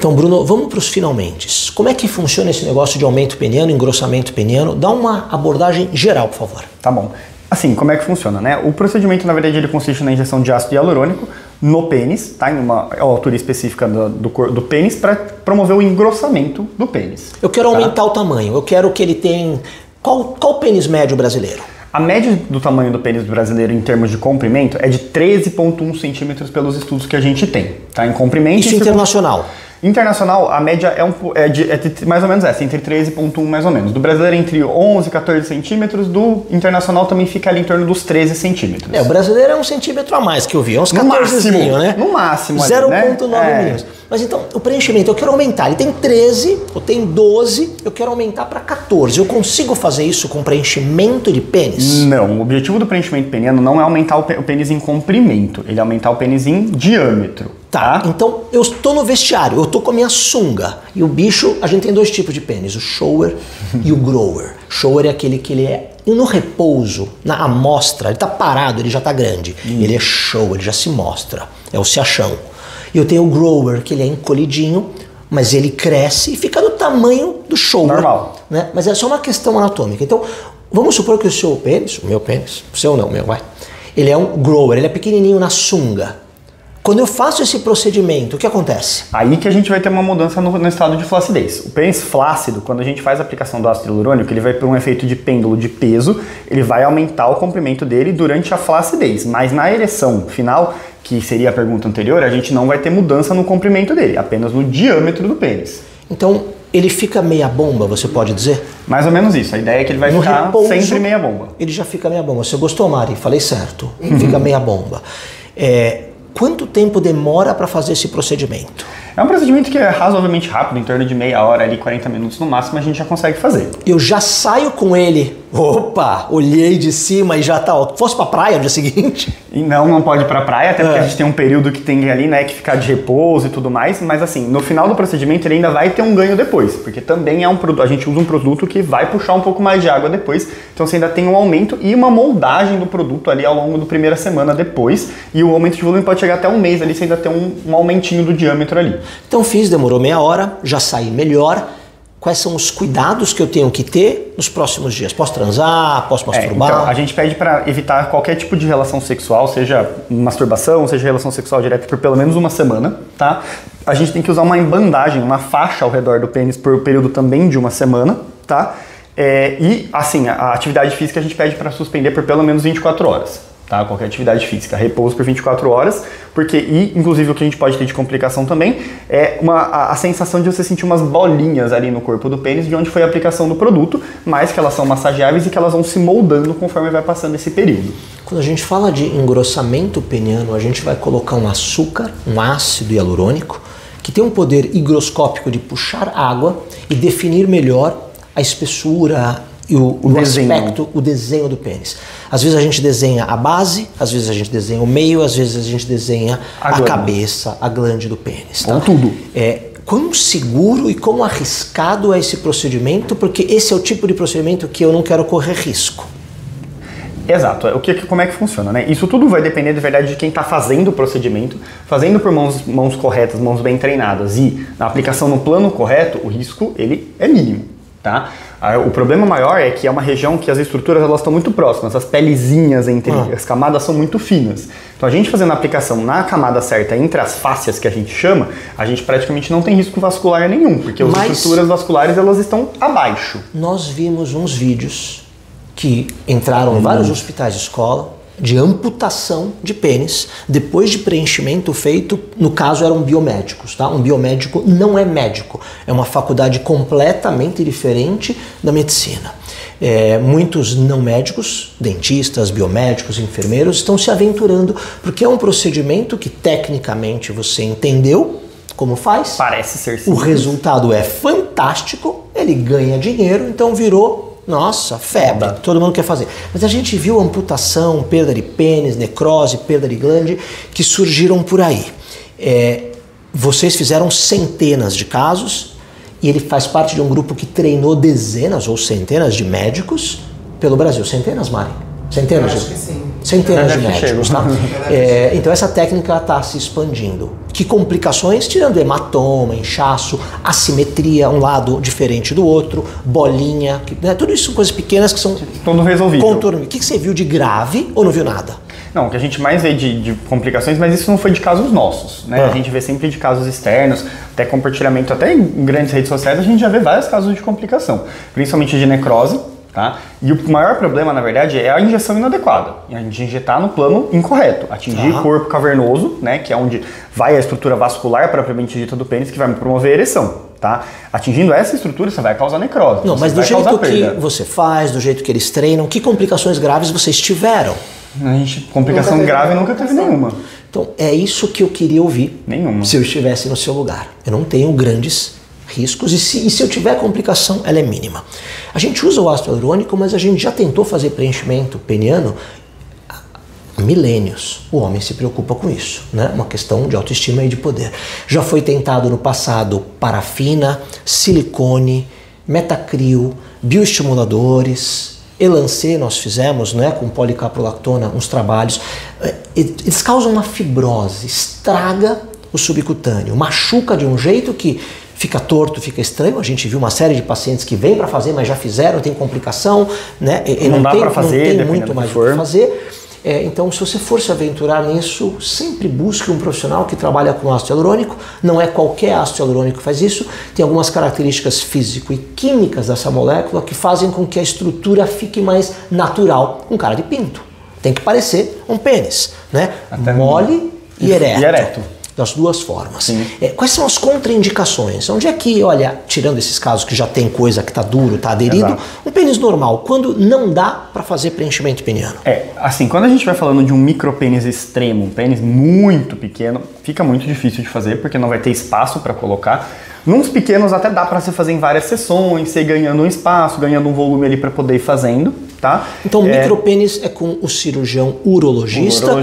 Então, Bruno, vamos para os finalmentes. Como é que funciona esse negócio de aumento peniano, engrossamento peniano? Dá uma abordagem geral, por favor. Tá bom. Assim, como é que funciona, né? O procedimento, na verdade, ele consiste na injeção de ácido hialurônico no pênis, tá? Em uma altura específica do pênis para promover o engrossamento do pênis. Eu quero aumentar o tamanho, eu quero que ele tenha... Qual o pênis médio brasileiro? A média do tamanho do pênis brasileiro em termos de comprimento é de 13,1 centímetros pelos estudos que a gente tem, tá? Em comprimento... Isso internacional? Internacional, a média é de mais ou menos essa, entre 13,1 mais ou menos. Do brasileiro entre 11 e 14 centímetros, do internacional também fica ali em torno dos 13 centímetros. O brasileiro é 1 centímetro a mais que eu vi, é uns 14, né? No máximo. 0,9 milímetros. Mas então, o preenchimento, eu quero aumentar, ele tem 13, eu tenho 12, eu quero aumentar para 14. Eu consigo fazer isso com preenchimento de pênis? Não, o objetivo do preenchimento peniano não é aumentar o pênis em comprimento, ele é aumentar o pênis em diâmetro. Tá, então eu estou no vestiário, eu estou com a minha sunga. E o bicho, a gente tem 2 tipos de pênis, o shower e o grower. Shower é aquele que ele é no repouso, na amostra, ele está parado, ele já está grande. Ele é show, ele já se mostra, é o se achão. E eu tenho o grower, que ele é encolhidinho, mas ele cresce e fica do tamanho do shower. Normal. Né? Mas é só uma questão anatômica. Então, vamos supor que o seu pênis, o meu pênis, o seu não, o meu, vai. Ele é um grower, ele é pequenininho na sunga. Quando eu faço esse procedimento, o que acontece? Aí que a gente vai ter uma mudança no estado de flacidez. O pênis flácido, quando a gente faz a aplicação do ácido hialurônico, ele vai por um efeito de pêndulo de peso, ele vai aumentar o comprimento dele durante a flacidez. Mas na ereção final, que seria a pergunta anterior, a gente não vai ter mudança no comprimento dele, apenas no diâmetro do pênis. Então, ele fica meia bomba, você pode dizer? Mais ou menos isso. A ideia é que ele vai ficar repouso, sempre meia bomba. Ele já fica meia bomba. Você gostou, Mari? Falei certo. Fica meia bomba. Quanto tempo demora para fazer esse procedimento? É um procedimento que é razoavelmente rápido, em torno de meia hora, ali 40 minutos no máximo, a gente já consegue fazer. Eu já saio com ele, opa, olhei de cima e já tá, ó, fosse pra praia no dia seguinte? E não pode ir pra praia, até porque a gente tem um período que tem ali, né, que ficar de repouso e tudo mais, mas assim, no final do procedimento ele ainda vai ter um ganho depois, porque também é um produto, a gente usa um produto que vai puxar um pouco mais de água depois, então você ainda tem um aumento e uma moldagem do produto ali ao longo da primeira semana depois, e o aumento de volume pode chegar até um mês ali, você ainda tem um aumentinho do diâmetro ali. Então demorou meia hora, já saí melhor. Quais são os cuidados que eu tenho que ter nos próximos dias? Posso transar? Posso masturbar? Então, a gente pede para evitar qualquer tipo de relação sexual, seja masturbação, seja relação sexual direta por pelo menos uma semana, tá? A gente tem que usar uma bandagem, uma faixa ao redor do pênis por um período também de uma semana, tá? E, assim, a atividade física a gente pede para suspender por pelo menos 24 horas. Tá? Qualquer atividade física, repouso por 24 horas, porque, inclusive o que a gente pode ter de complicação também é a sensação de você sentir umas bolinhas ali no corpo do pênis de onde foi a aplicação do produto, mas que elas são massageáveis e que elas vão se moldando conforme vai passando esse período. Quando a gente fala de engrossamento peniano, a gente vai colocar um açúcar, um ácido hialurônico, que tem um poder higroscópico de puxar água e definir melhor a espessura e o aspecto, o desenho do pênis. Às vezes a gente desenha a base, às vezes a gente desenha o meio, às vezes a gente desenha a cabeça, a glande do pênis. Tá? Ou tudo. Quão seguro e quão arriscado é esse procedimento? Porque esse é o tipo de procedimento que eu não quero correr risco. Exato. Como é que funciona, né? Isso tudo vai depender, de verdade, de quem está fazendo o procedimento, fazendo por mãos corretas, mãos bem treinadas e na aplicação no plano correto, o risco ele é mínimo, tá? O problema maior é que é uma região que as estruturas elas estão muito próximas, as pelezinhas entre as camadas são muito finas. Então a gente fazendo a aplicação na camada certa entre as fáscias que a gente chama, a gente praticamente não tem risco vascular nenhum, porque as estruturas vasculares elas estão abaixo. Nós vimos uns vídeos que entraram em vários hospitais de escola de amputação de pênis depois de preenchimento feito, no caso eram biomédicos, tá? Um biomédico não é médico, é uma faculdade completamente diferente da medicina. Muitos não médicos, dentistas, biomédicos, enfermeiros estão se aventurando porque é um procedimento que tecnicamente você entendeu como faz. Parece ser simples. O resultado é fantástico, ele ganha dinheiro, então virou nossa, febre, todo mundo quer fazer. Mas a gente viu amputação, perda de pênis, necrose, perda de glande, que surgiram por aí. Vocês fizeram centenas de casos e ele faz parte de um grupo que treinou dezenas ou centenas de médicos pelo Brasil. Centenas, Mari? Centenas? Eu acho que sim. Centenas de médicos, tá? Então essa técnica está se expandindo. Que complicações? Tirando hematoma, inchaço, assimetria, um lado diferente do outro, bolinha, né? Tudo isso são coisas pequenas que são tudo resolvível. contorno. O que você viu de grave ou não viu nada? Não, o que a gente mais vê de complicações, mas isso não foi de casos nossos, né? A gente vê sempre de casos externos, até compartilhamento, até em grandes redes sociais, a gente já vê vários casos de complicação, principalmente de necrose, tá? E o maior problema, na verdade, é a injeção inadequada. A gente injetar no plano incorreto, atingir o corpo cavernoso, né? Que é onde vai a estrutura vascular propriamente dita do pênis, que vai promover a ereção. Tá? Atingindo essa estrutura, você vai causar necrose. Não, mas do jeito que você faz, do jeito que eles treinam, que complicações graves vocês tiveram? A gente, complicação grave nunca teve nenhuma. Então, é isso que eu queria ouvir. Nenhuma. Se eu estivesse no seu lugar. Eu não tenho grandes riscos e se eu tiver complicação, ela é mínima. A gente usa o ácido hialurônico, mas a gente já tentou fazer preenchimento peniano há milênios. O homem se preocupa com isso, né? Uma questão de autoestima e de poder. Já foi tentado no passado parafina, silicone, metacril, bioestimuladores, Elancê nós fizemos, né, com policaprolactona, uns trabalhos. Eles causam uma fibrose, estraga o subcutâneo, machuca de um jeito que fica torto, fica estranho. A gente viu uma série de pacientes que vêm para fazer, mas já fizeram, tem complicação, né? Não dá para fazer, não tem muito mais o que fazer. Então, se você for se aventurar nisso, sempre busque um profissional que trabalha com ácido hialurônico. Não é qualquer ácido hialurônico que faz isso. Tem algumas características físico e químicas dessa molécula que fazem com que a estrutura fique mais natural, com cara de pinto. Tem que parecer um pênis, né? Até mole e ereto. Das duas formas. Quais são as contraindicações? Onde é que, olha, tirando esses casos que já tem coisa que está duro, está aderido, um pênis normal, quando não dá para fazer preenchimento peniano? Assim, quando a gente vai falando de um micropênis extremo, um pênis muito pequeno, fica muito difícil de fazer porque não vai ter espaço para colocar. Nos pequenos até dá para se fazer em várias sessões, você ganhando um espaço, ganhando um volume ali para poder ir fazendo, tá? Então o micropênis é com o cirurgião urologista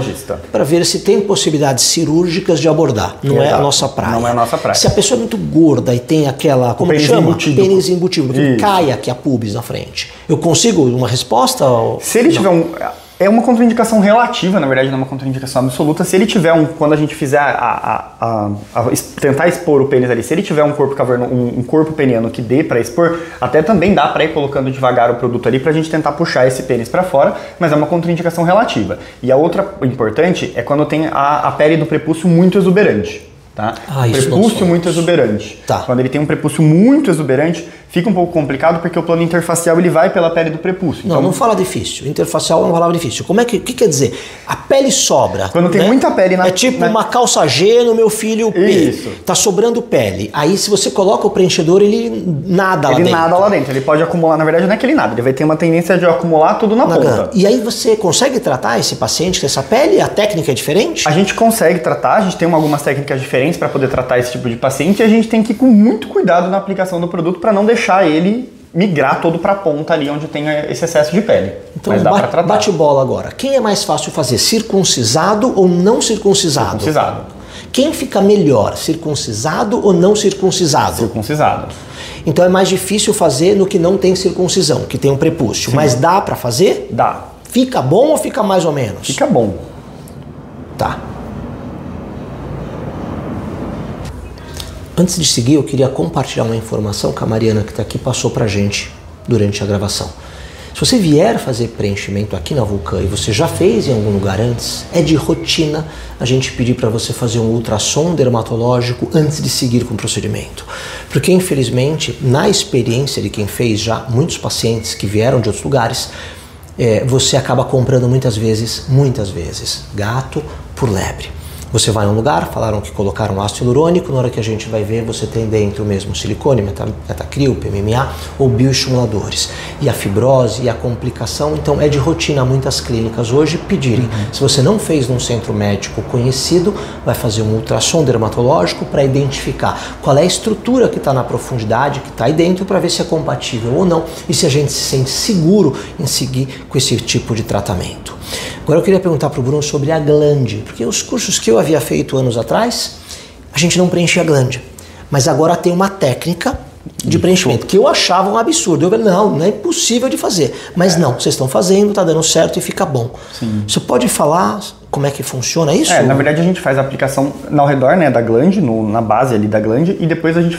para ver se tem possibilidades cirúrgicas de abordar. Não é a nossa praia. Não é a nossa praia. Se a pessoa é muito gorda e tem aquela, como chama? Pênis embutido, que cai aqui a pubis na frente. Eu consigo uma resposta? Se ele tiver é uma contraindicação relativa, na verdade não é uma contraindicação absoluta. Se ele tiver quando a gente fizer tentar expor o pênis ali, se ele tiver um corpo cavernoso, um corpo peniano que dê para expor, até também dá para ir colocando devagar o produto ali pra gente tentar puxar esse pênis para fora, mas é uma contraindicação relativa. E a outra importante é quando tem a pele do prepúcio muito exuberante. Tá? Prepúcio muito exuberante. Quando ele tem um prepúcio muito exuberante, fica um pouco complicado porque o plano interfacial ele vai pela pele do prepúcio. Então, não fala difícil. Interfacial é uma palavra difícil. O que quer dizer? A pele sobra. Quando tem muita pele na... É tipo uma calça G no meu filho P. Isso. Tá sobrando pele. Aí se você coloca o preenchedor, ele nada lá dentro. Ele nada lá dentro. Ele pode acumular, na verdade não é que ele nada. Ele vai ter uma tendência de acumular tudo na ponta. E aí você consegue tratar esse paciente com essa pele? A técnica é diferente? A gente consegue tratar. A gente tem algumas técnicas diferentes para poder tratar esse tipo de paciente. E a gente tem que ir com muito cuidado na aplicação do produto para não deixar ele migrar todo para a ponta ali onde tem esse excesso de pele. Então, mas dá para tratar. Bate bola agora. Quem é mais fácil fazer, circuncisado ou não circuncisado? Circuncisado. Quem fica melhor, circuncisado ou não circuncisado? Circuncisado. Então é mais difícil fazer no que não tem circuncisão, que tem um prepúcio. Sim. Mas dá para fazer? Dá. Fica bom ou fica mais ou menos? Fica bom. Tá. Antes de seguir, eu queria compartilhar uma informação que a Mariana, que está aqui, passou pra gente durante a gravação. Se você vier fazer preenchimento aqui na Vulcan e você já fez em algum lugar antes, é de rotina a gente pedir para você fazer um ultrassom dermatológico antes de seguir com o procedimento. Porque, infelizmente, na experiência de quem fez já, muitos pacientes que vieram de outros lugares, você acaba comprando muitas vezes, gato por lebre. Você vai num lugar, falaram que colocaram ácido hialurônico, na hora que a gente vai ver, você tem dentro mesmo silicone, metacril, PMMA ou bioestimuladores. E a fibrose e a complicação, então é de rotina muitas clínicas hoje pedirem. Se você não fez num centro médico conhecido, vai fazer um ultrassom dermatológico para identificar qual é a estrutura que está na profundidade, que está aí dentro, para ver se é compatível ou não e se a gente se sente seguro em seguir com esse tipo de tratamento. Agora eu queria perguntar para o Bruno sobre a glande, porque os cursos que eu havia feito anos atrás, a gente não preenchia a glande. Mas agora tem uma técnica de preenchimento que eu achava um absurdo. Eu falei, não é impossível de fazer. Mas não, vocês estão fazendo, está dando certo e fica bom. Sim. Você pode falar como é que funciona isso? Na verdade a gente faz a aplicação ao redor, né, da glande, na base ali da glande, e depois a gente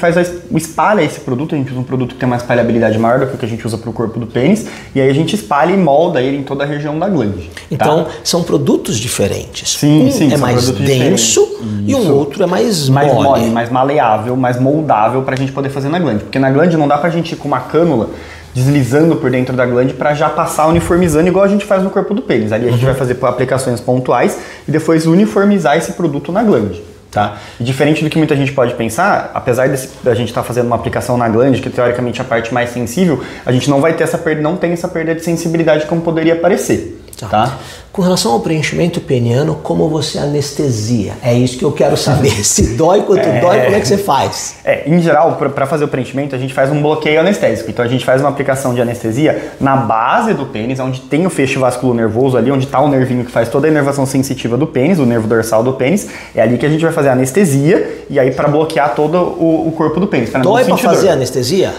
espalha esse produto. A gente usa um produto que tem uma espalhabilidade maior do que o que a gente usa para o corpo do pênis, e aí a gente espalha e molda ele em toda a região da glande. Então, são produtos diferentes. Sim, é mais denso e o outro é mais mole, mais maleável, mais moldável para a gente poder fazer na glande. Porque na glande não dá pra gente ir com uma cânula deslizando por dentro da glande para já passar uniformizando igual a gente faz no corpo do pênis. Ali a gente vai fazer aplicações pontuais e depois uniformizar esse produto na glande. Tá? E diferente do que muita gente pode pensar, apesar da gente estar fazendo uma aplicação na glande, que teoricamente é a parte mais sensível, a gente não vai ter não tem essa perda de sensibilidade como poderia parecer. Tá? Com relação ao preenchimento peniano, como você anestesia? É isso que eu quero saber. Se dói, quanto dói, como é que você faz? Em geral, para fazer o preenchimento, a gente faz um bloqueio anestésico. Então a gente faz uma aplicação de anestesia na base do pênis, onde tem o feixe vasculonervoso ali, onde está o nervinho que faz toda a inervação sensitiva do pênis, o nervo dorsal do pênis. É ali que a gente vai fazer a anestesia, e aí para bloquear todo o corpo do pênis. Dói para fazer a anestesia?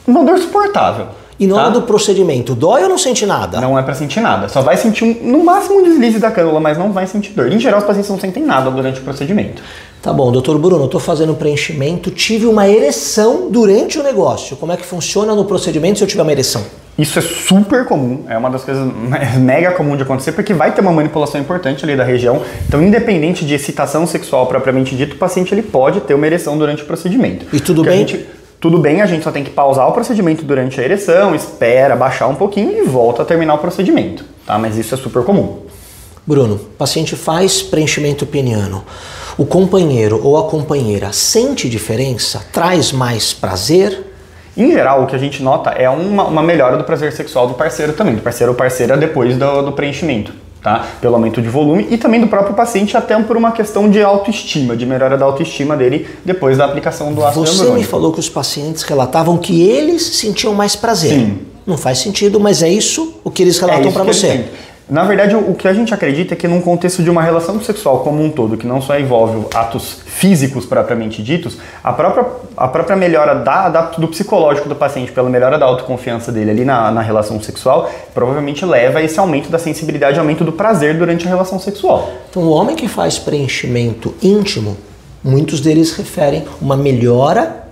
Uma dor suportável. E na hora do procedimento, dói ou não sente nada? Não é pra sentir nada. Só vai sentir, no máximo, um deslize da cânula, mas não vai sentir dor. Em geral, os pacientes não sentem nada durante o procedimento. Tá bom, doutor Bruno, eu tô fazendo o preenchimento, tive uma ereção durante o negócio. Como é que funciona no procedimento se eu tiver uma ereção? Isso é super comum, é uma das coisas mega comum de acontecer, porque vai ter uma manipulação importante ali da região. Então, independente de excitação sexual propriamente dito, o paciente ele pode ter uma ereção durante o procedimento. E tudo bem? Tudo bem, a gente só tem que pausar o procedimento durante a ereção, espera baixar um pouquinho e volta a terminar o procedimento, tá? Mas isso é super comum. Bruno, o paciente faz preenchimento peniano. O companheiro ou a companheira sente diferença? Traz mais prazer? Em geral, o que a gente nota é uma melhora do prazer sexual do parceiro também, do parceiro ou parceira depois do preenchimento. Tá? Pelo aumento de volume e também do próprio paciente, até por uma questão de autoestima, de melhora da autoestima dele depois da aplicação do ácido hialurônico. Você me falou que os pacientes relatavam que eles sentiam mais prazer. Sim. Não faz sentido, mas é isso o que eles relatam para você. Na verdade, o que a gente acredita é que num contexto de uma relação sexual como um todo, que não só envolve atos físicos propriamente ditos, a própria melhora do psicológico do paciente, pela melhora da autoconfiança dele ali na relação sexual, provavelmente leva a esse aumento da sensibilidade, aumento do prazer durante a relação sexual. Então, o homem que faz preenchimento íntimo, muitos deles referem uma melhora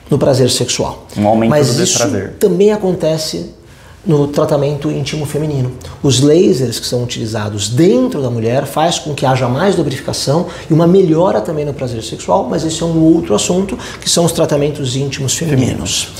no prazer sexual. Um aumento do desprazer. Mas isso também acontece no tratamento íntimo feminino. Os lasers que são utilizados dentro da mulher faz com que haja mais lubrificação e uma melhora também no prazer sexual, mas esse é um outro assunto, que são os tratamentos íntimos femininos.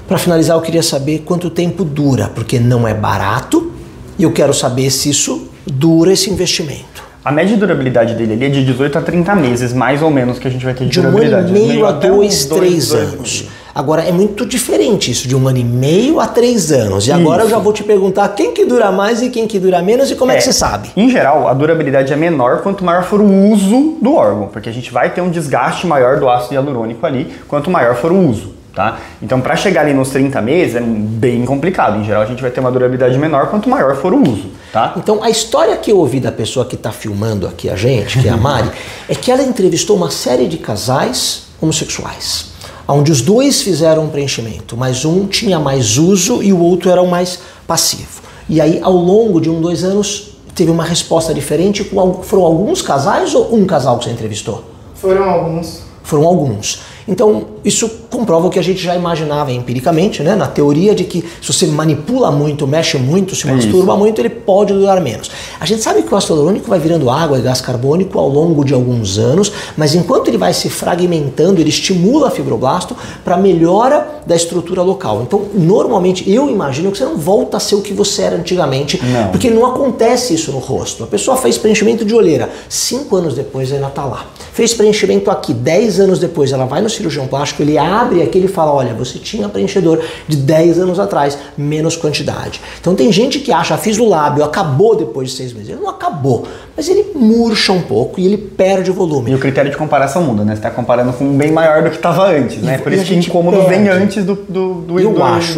Para finalizar, eu queria saber quanto tempo dura, porque não é barato e eu quero saber se isso dura, esse investimento. A média de durabilidade dele ali é de 18 a 30 meses, mais ou menos, que a gente vai ter de durabilidade. De 1 ano e meio a 2, 3 anos. Agora, é muito diferente isso, de 1 ano e meio a 3 anos. E agora eu já vou te perguntar quem que dura mais e quem que dura menos e como é que você sabe? Em geral, a durabilidade é menor quanto maior for o uso do órgão, porque a gente vai ter um desgaste maior do ácido hialurônico ali, quanto maior for o uso. Tá? Então, para chegar ali nos 30 meses é bem complicado. Em geral, a gente vai ter uma durabilidade menor quanto maior for o uso. Tá? Então, a história que eu ouvi da pessoa que está filmando aqui a gente, que é a Mari, é que ela entrevistou uma série de casais homossexuais, onde os dois fizeram um preenchimento, mas um tinha mais uso e o outro era o mais passivo. E aí, ao longo de 1, 2 anos, teve uma resposta diferente. Foram alguns casais ou um casal que você entrevistou? Foram alguns. Foram alguns. Então, isso comprova o que a gente já imaginava empiricamente, né? Na teoria de que se você manipula muito, mexe muito, se masturba muito, ele pode durar menos. A gente sabe que o ácido hialurônico vai virando água e gás carbônico ao longo de alguns anos, mas enquanto ele vai se fragmentando, ele estimula a fibroblasto para melhora da estrutura local. Então, normalmente, eu imagino que você não volta a ser o que você era antigamente, porque não acontece isso no rosto. A pessoa fez preenchimento de olheira, 5 anos depois ainda está lá. Fez preenchimento aqui, 10 anos depois, ela vai no cirurgião plástico, ele abre aqui, ele fala, olha, você tinha preenchedor de 10 anos atrás, menos quantidade. Então tem gente que acha, fiz o lábio, acabou depois de 6 meses. Ele não acabou, mas ele murcha um pouco e ele perde volume. E o critério de comparação muda, né? Você está comparando com um bem maior do que estava antes, né? Por isso que o incômodo vem antes do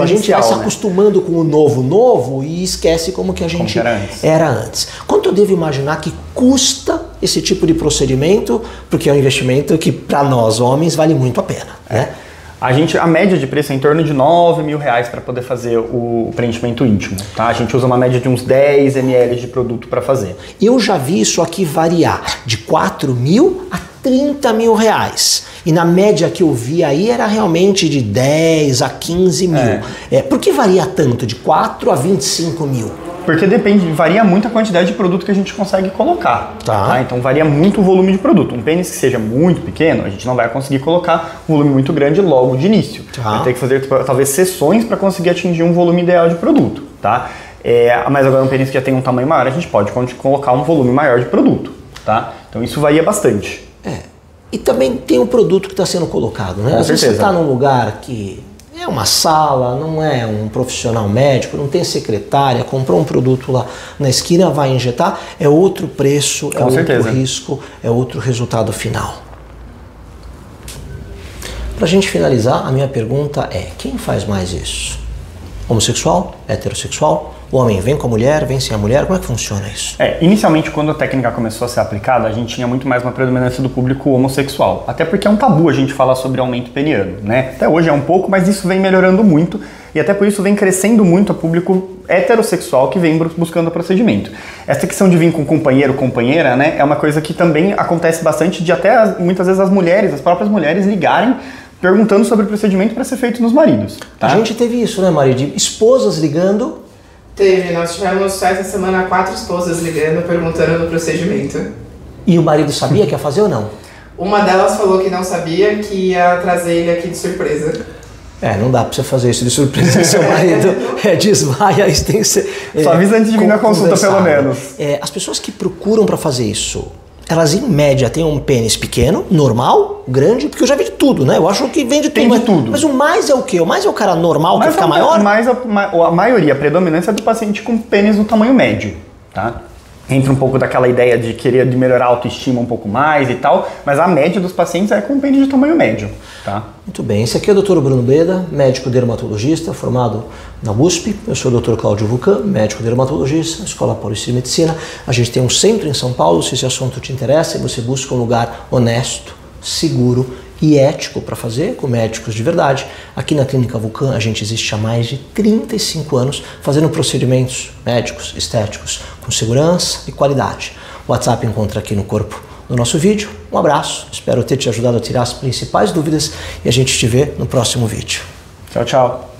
a gente vai se acostumando com o novo e esquece como que a gente era antes. Quanto eu devo imaginar que custa esse tipo de procedimento? Porque é um investimento que para nós homens vale muito a pena, né? A média de preço é em torno de R$9.000 para poder fazer o preenchimento íntimo, tá? A gente usa uma média de uns 10 ml de produto para fazer. Eu já vi isso aqui variar de 4.000 a 30.000 reais. E na média que eu vi aí era realmente de 10 a 15 mil. Por que varia tanto, de 4 a 25 mil? Porque varia muito a quantidade de produto que a gente consegue colocar. Tá. Então varia muito o volume de produto. Um pênis que seja muito pequeno, a gente não vai conseguir colocar um volume muito grande logo de início. Tá. Vai ter que fazer talvez sessões para conseguir atingir um volume ideal de produto. Tá? Mas agora um pênis que já tem um tamanho maior, a gente pode colocar um volume maior de produto. Tá? Então isso varia bastante. E também tem um produto que está sendo colocado, né? Com Às vezes certeza. você está num lugar que é uma sala, não é um profissional médico, não tem secretária, comprou um produto lá na esquina, vai injetar, é outro preço, é outro risco, é outro resultado final. Para a gente finalizar, a minha pergunta é, quem faz mais isso? Homossexual? Heterossexual? O homem vem com a mulher, vem sem a mulher? Como é que funciona isso? Inicialmente, quando a técnica começou a ser aplicada, a gente tinha muito mais uma predominância do público homossexual. Até porque é um tabu a gente falar sobre aumento peniano, né? Até hoje é um pouco, mas isso vem melhorando muito e até por isso vem crescendo muito o público heterossexual que vem buscando o procedimento. Essa questão de vir com companheiro, companheira, né, é uma coisa que também acontece bastante de até muitas vezes as próprias mulheres ligarem perguntando sobre o procedimento para ser feito nos maridos. Tá? A gente teve isso, né, Maria? De esposas ligando. Teve, nós tivemos essa semana 4 esposas ligando, perguntando do procedimento. E o marido sabia que ia fazer ou não? Uma delas falou que não sabia, que ia trazer ele aqui de surpresa. Não dá pra você fazer isso de surpresa, seu marido desmaia, isso tem que ser... Só avisa antes de vir na consulta, pelo menos. As pessoas que procuram pra fazer isso, elas em média têm um pênis pequeno, normal, grande, porque eu já vi de tudo, né? Eu acho que vem de tudo. Tem de tudo. Mas o mais é o quê? O mais é o cara normal que fica maior? A maioria, a predominância é do paciente com pênis no tamanho médio, tá? Entra um pouco daquela ideia de querer melhorar a autoestima um pouco mais e tal, mas a média dos pacientes é com pênis de tamanho médio, tá? Muito bem, esse aqui é o Dr. Bruno Beda, médico dermatologista, formado na USP. Eu sou o Dr. Cláudio Vulcan, médico dermatologista, Escola Paulista de Medicina. A gente tem um centro em São Paulo, se esse assunto te interessa e você busca um lugar honesto, seguro e ético para fazer, com médicos de verdade. Aqui na Clínica Vulcan a gente existe há mais de 35 anos fazendo procedimentos médicos, estéticos, com segurança e qualidade. O WhatsApp encontra aqui no corpo do nosso vídeo. Um abraço, espero ter te ajudado a tirar as principais dúvidas e a gente te vê no próximo vídeo. Tchau, tchau.